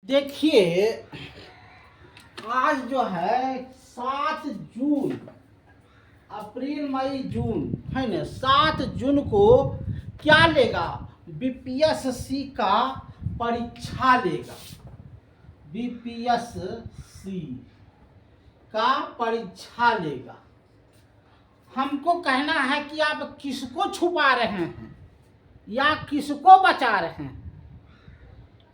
देखिए, आज जो है 7 जून, अप्रैल मई जून है ना, 7 जून को क्या लेगा? बीपीएससी का परीक्षा लेगा। बीपीएससी का परीक्षा लेगा। हमको कहना है कि आप किसको छुपा रहे हैं या किसको बचा रहे हैं।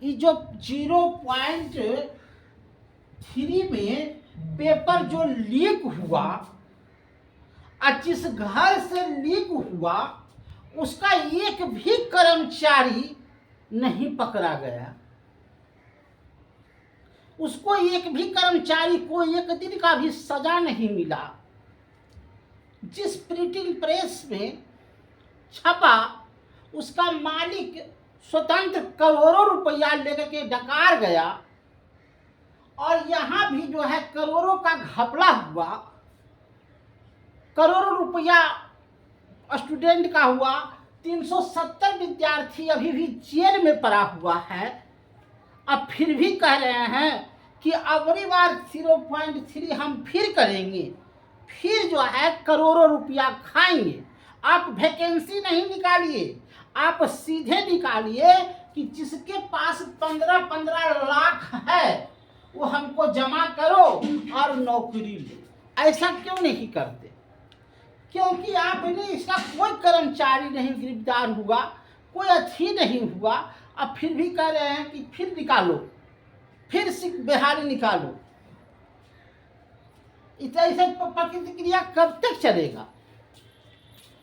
ये जो 0.3 में पेपर जो लीक हुआ और जिस घर से लीक हुआ उसका एक भी कर्मचारी नहीं पकड़ा गया। उसको एक भी कर्मचारी को एक दिन का भी सजा नहीं मिला। जिस प्रिंटिंग प्रेस में छपा उसका मालिक स्वतंत्र करोड़ों रुपया लेकर के डकार गया और यहाँ भी जो है करोड़ों का घपला हुआ। करोड़ों रुपया स्टूडेंट का हुआ। 370 विद्यार्थी अभी भी जेल में पड़ा हुआ है। अब फिर भी कह रहे हैं कि अगली बार 0.3 हम फिर करेंगे, फिर जो है करोड़ों रुपया खाएंगे। आप वैकेंसी नहीं निकालिए, आप सीधे निकालिए कि जिसके पास 15-15 लाख है वो हमको जमा करो और नौकरी लो। ऐसा क्यों नहीं करते? क्योंकि आपने इसका कोई कर्मचारी नहीं गिरफ्तार हुआ, कोई अच्छी नहीं हुआ। अब फिर भी कह रहे हैं कि फिर निकालो, फिर सिख बिहारी निकालो। ऐसे प्रतिक्रिया कब तक चलेगा?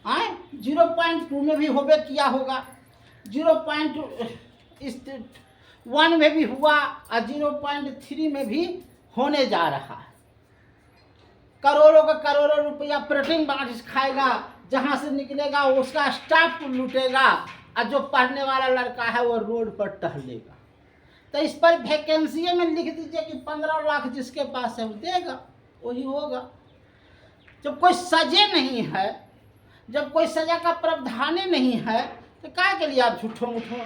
0.2 में भी होबे किया होगा, 0.1 में भी हुआ और 0.3 में भी होने जा रहा है। करोड़ों का करोड़ों रुपया प्रिंटिंग बांट खाएगा। जहां से निकलेगा उसका स्टाफ लूटेगा और जो पढ़ने वाला लड़का है वो रोड पर टहलेगा। तो इस पर वैकेंसी में लिख दीजिए कि 15 लाख जिसके पास है वो देगा, वही होगा। जब कोई सजे नहीं है, जब कोई सजा का प्रावधान नहीं है, तो क्या के लिए आप झूठो मूठो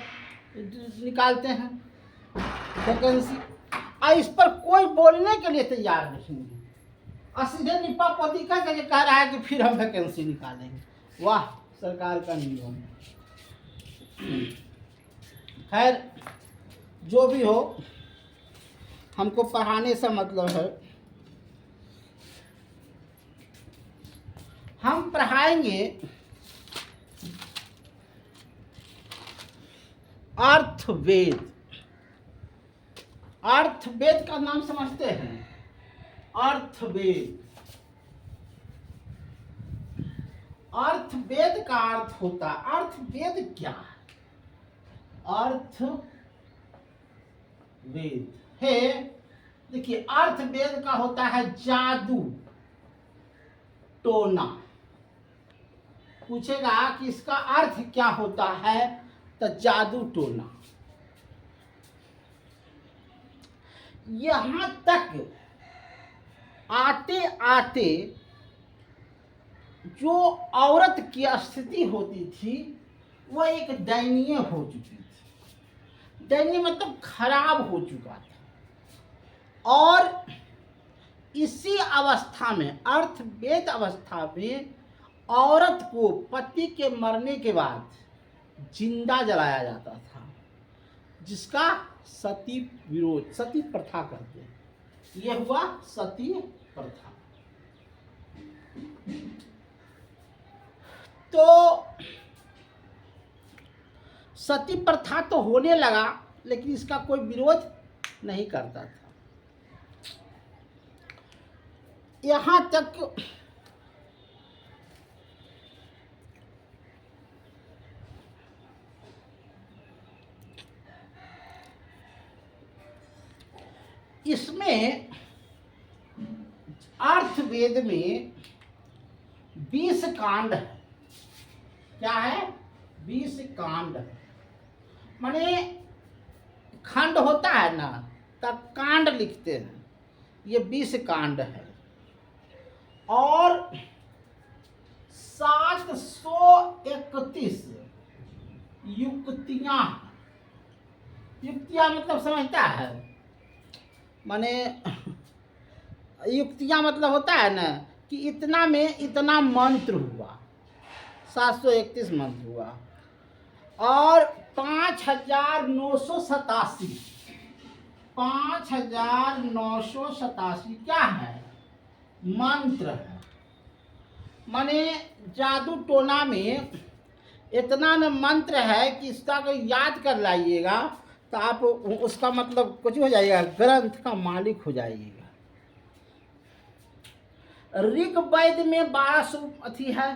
निकालते हैं वैकेंसी? और इस पर कोई बोलने के लिए तैयार नहीं है। और सीधे निपा पोती करके कह रहा है कि फिर हम वैकेंसी निकालेंगे। वाह, सरकार का नियम। खैर, जो भी हो, हमको पढ़ाने से मतलब है। हम पढ़ाएंगे अर्थवेद। अर्थवेद का नाम समझते हैं? अर्थवेद। अर्थवेद का अर्थ होता है, अर्थवेद क्या है? अर्थवेद है, देखिए, अर्थवेद का होता है जादू टोना। पूछेगा कि इसका अर्थ क्या होता है, तो जादू टोना। यहां तक आते आते जो औरत की स्थिति होती थी वो एक दयनीय हो चुकी थी। दयनीय मतलब खराब हो चुका था। और इसी अवस्था में, अर्थवेद अवस्था में, औरत को पति के मरने के बाद जिंदा जलाया जाता था, जिसका सती विरोध, सती प्रथा करते हैं। यह हुआ सती प्रथा। तो सती प्रथा तो होने लगा, लेकिन इसका कोई विरोध नहीं करता था। यहां तक इसमें अर्थवेद में 20 कांड है। क्या है? 20 कांड। माने खंड होता है ना, तब कांड लिखते हैं। ये 20 कांड है और 731 युक्तियां। युक्तियां मतलब समझता है? माने युक्तियाँ मतलब होता है ना कि इतना में इतना मंत्र हुआ, 731 मंत्र हुआ, और 5,987, 5,987 क्या है? मंत्र है। माने जादू टोना में इतना न मंत्र है कि इसका अगर याद कर लाइएगा तो आप उसका मतलब कुछ हो जाइएगा, ग्रंथ का मालिक हो जाइएगा। ऋग्वेद में 12 स्वरूप अथी है।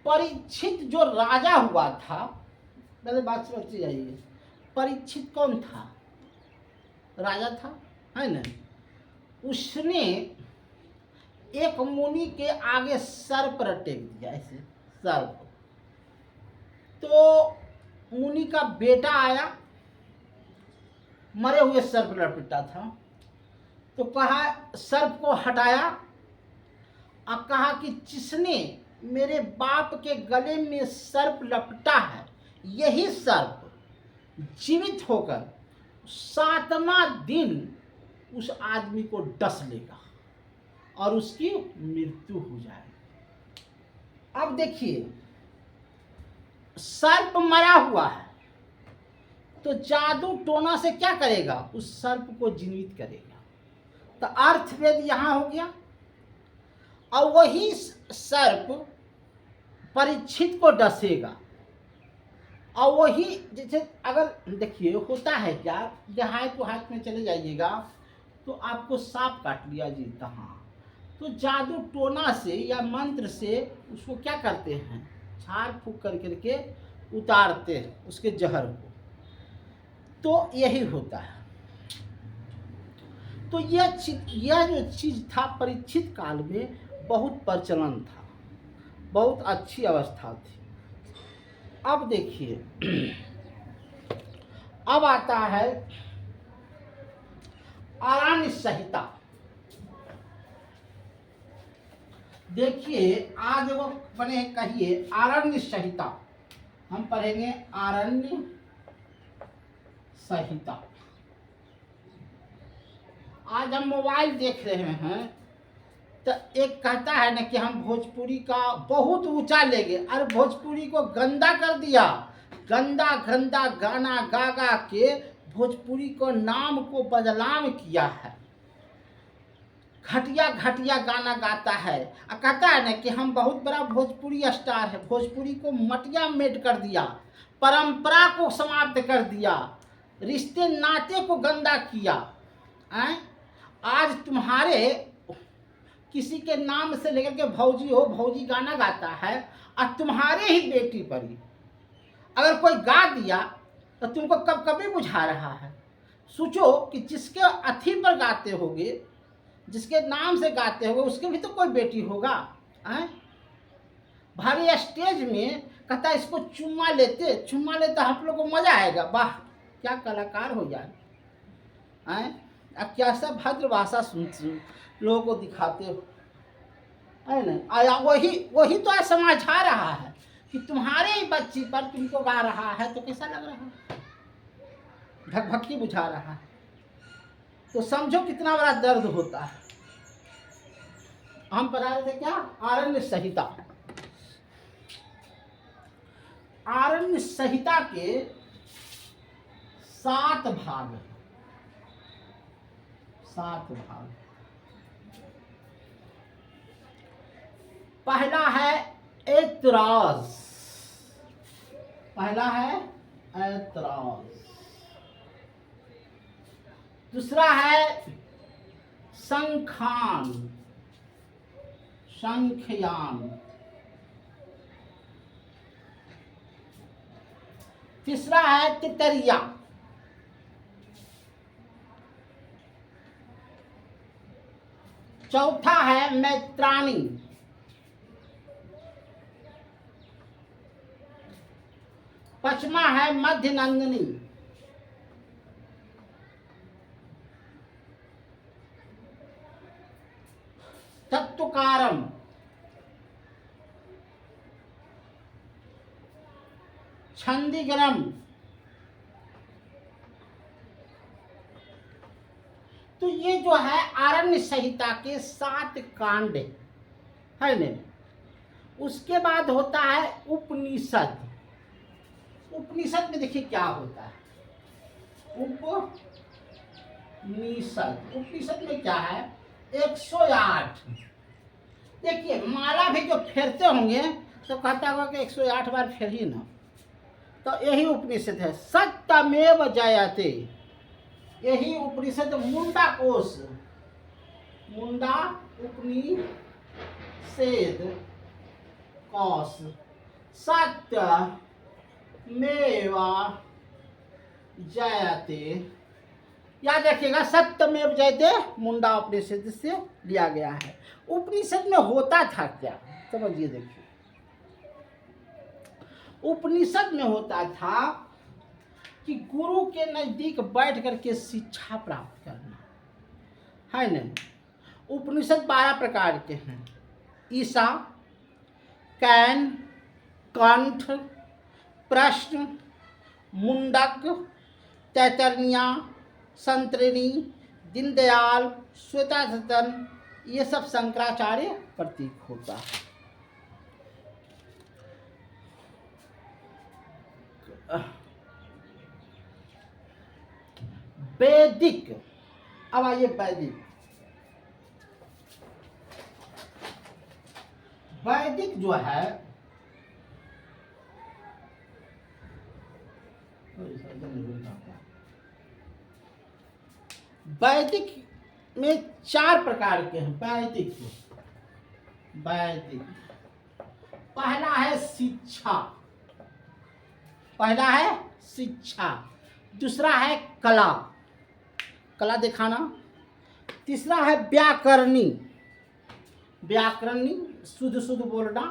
परीक्षित जो राजा हुआ था, पहले बात समझते जाइए, परीक्षित कौन था? राजा था, है ना? उसने एक मुनि के आगे सर्प रटेक दिया, ऐसे सर्प। तो मुनि का बेटा आया, मरे हुए सर्प लपेटा था, तो कहा, सर्प को हटाया और कहा कि जिसने मेरे बाप के गले में सर्प लपटा है, यही सर्प जीवित होकर 7वां दिन उस आदमी को डस लेगा और उसकी मृत्यु हो जाएगी। अब देखिए, सर्प मरा हुआ है तो जादू टोना से क्या करेगा? उस सर्प को जीवित करेगा। तो अर्थवेद यहां हो गया, और वही सर्प परीक्षित को डसेगा। और वही जैसे अगर देखिए होता है क्या, देहात हाथ में चले जाइएगा तो आपको सांप काट लिया जी कहाँ, तो जादू टोना से या मंत्र से उसको क्या करते हैं? झाड़ फूक कर करके उतारते हैं उसके जहर को। तो यही होता है। तो यह जो चीज था परीक्षित काल में बहुत प्रचलन था, बहुत अच्छी अवस्था थी। अब देखिए, अब आता है आरण्य संहिता। देखिए आज वो बने कहिए आरण्य संहिता, हम पढ़ेंगे आरण्य संहिता। आज हम मोबाइल देख रहे हैं तो एक कहता है ना कि हम भोजपुरी का बहुत ऊंचा ले गए, अरे भोजपुरी को गंदा कर दिया, गंदा गंदा गाना गा गा के भोजपुरी को नाम को बदनाम किया है, घटिया घटिया गाना गाता है और कहता है ना कि हम बहुत बड़ा भोजपुरी स्टार है। भोजपुरी को मटिया मेट कर दिया, परंपरा को समाप्त कर दिया, रिश्ते नाते को गंदा किया। आज तुम्हारे किसी के नाम से लेकर के भौजी हो, भौजी गाना गाता है और तुम्हारे ही बेटी पर ही अगर कोई गा दिया तो तुमको कब कभी बुझा रहा है? सोचो कि जिसके अथी पर गाते होगे, जिसके नाम से गाते होगे, उसके भी तो कोई बेटी होगा। भारी स्टेज में कहता है इसको चुम्मा लेते आप लोग को मजा आएगा, वाह क्या कलाकार हो जाए। अब क्या सब भद्र भाषा सुन लोगों को दिखाते हो, है ना? आया वही तो समझा रहा है कि तुम्हारे ही बच्ची पर तुमको गा रहा है, तो कैसा लग रहा है? भक्की बुझा रहा है। तो समझो कितना बड़ा दर्द होता है। हम पढ़ा रहे थे क्या? आरण्य संहिता। आरण्य संहिता के 7 भाग हैं, 7 भाग। पहला है ऐतराज, पहला है ऐतराज। दूसरा है संख्यान, संख्यान। तीसरा है तितरिया। चौथा है मैत्राणी। पांचवा है मध्य नंदिनी। तत्वकारम। छंदीगरम। तो ये जो है आरण्य संहिता के 7 कांड है न। उसके बाद होता है उपनिषद। उपनिषद में देखिए क्या होता है। उपनिषद में क्या है, 108। देखिए माला भी जो फेरते होंगे तो कहता होगा कि 108 बार फेर ही ना, तो यही उपनिषद है। सत्यमेव जयते, यही उपनिषद मुंडा कोश, मुंडा उपनिषद कोश। सत्यमेव जयते, याद रखिएगा, सत्यमेव जयते मुंडा उपनिषद से लिया गया है। उपनिषद में होता था क्या, समझिए। देखिए उपनिषद में होता था कि गुरु के नजदीक बैठ करके शिक्षा प्राप्त करना है न। उपनिषद 12 प्रकार के हैं। ईसा, कैन, कंठ, प्रश्न, मुंडक, तैतरनिया, संतरिणी, दीनदयाल, श्वेतासतन, ये सब शंकराचार्य प्रतीक होता है। वैदिक, अब आइए वैदिक। वैदिक जो है वैदिक में 4 प्रकार के हैं। वैदिक पहला है शिक्षा, पहला है शिक्षा। दूसरा है कला, कला दिखाना। तीसरा है व्याकरणी, व्याकरणी शुद्ध शुद्ध बोलना।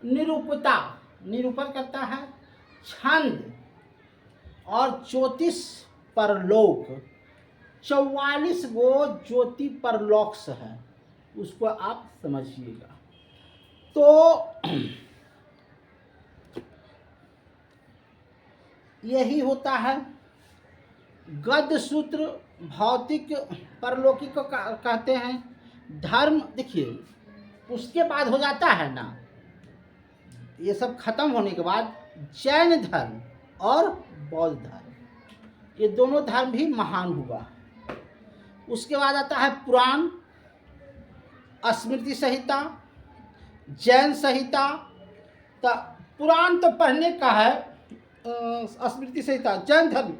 निरूपता, निरूपण करता है। छंद और ज्योतिष परलोक, 44 गो ज्योति परलोक्स है, उसको आप समझिएगा। तो यही होता है। गद्य सूत्र भौतिक परलौकिक को कहते हैं। धर्म देखिए उसके बाद हो जाता है ना, ये सब खत्म होने के बाद जैन धर्म और बौद्ध धर्म, ये दोनों धर्म भी महान हुआ। उसके बाद आता है पुराण, स्मृति संहिता, जैन संहिता। तो पुराण तो पढ़ने का है, स्मृति संहिता जैन धर्म,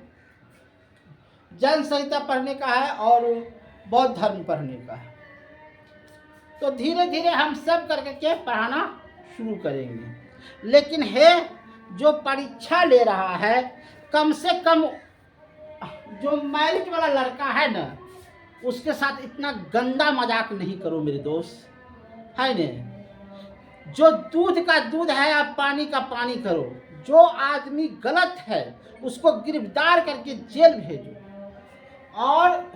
जैन संहिता पढ़ने का है और बौद्ध धर्म पढ़ने का है। तो धीरे धीरे हम सब करके पढ़ाना शुरू करेंगे। लेकिन है जो परीक्षा ले रहा है, कम से कम जो मैरिट वाला लड़का है ना, उसके साथ इतना गंदा मजाक नहीं करो मेरे दोस्त, है न। जो दूध का दूध है आप पानी का पानी करो। जो आदमी गलत है उसको गिरफ्तार करके जेल भेजो, और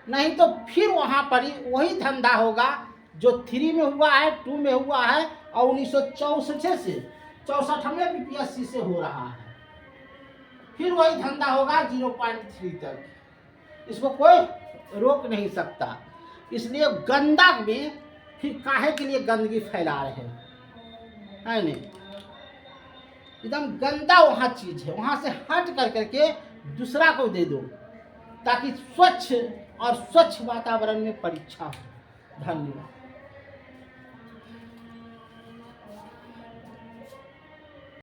नहीं तो फिर वहाँ पर ही वही धंधा होगा जो 3 में हुआ है, 2 में हुआ है और 1964 से 64वें बीपीएससी से हो रहा है। फिर वही धंधा होगा 0.3 तक, इसको कोई रोक नहीं सकता। इसलिए गंदा में फिर काहे के लिए गंदगी फैला रहे हैं, है नहीं। एकदम गंदा वहाँ चीज है, वहाँ से हट कर करके दूसरा को दे दो, ताकि स्वच्छ और स्वच्छ वातावरण में परीक्षा हो। धन्यवाद।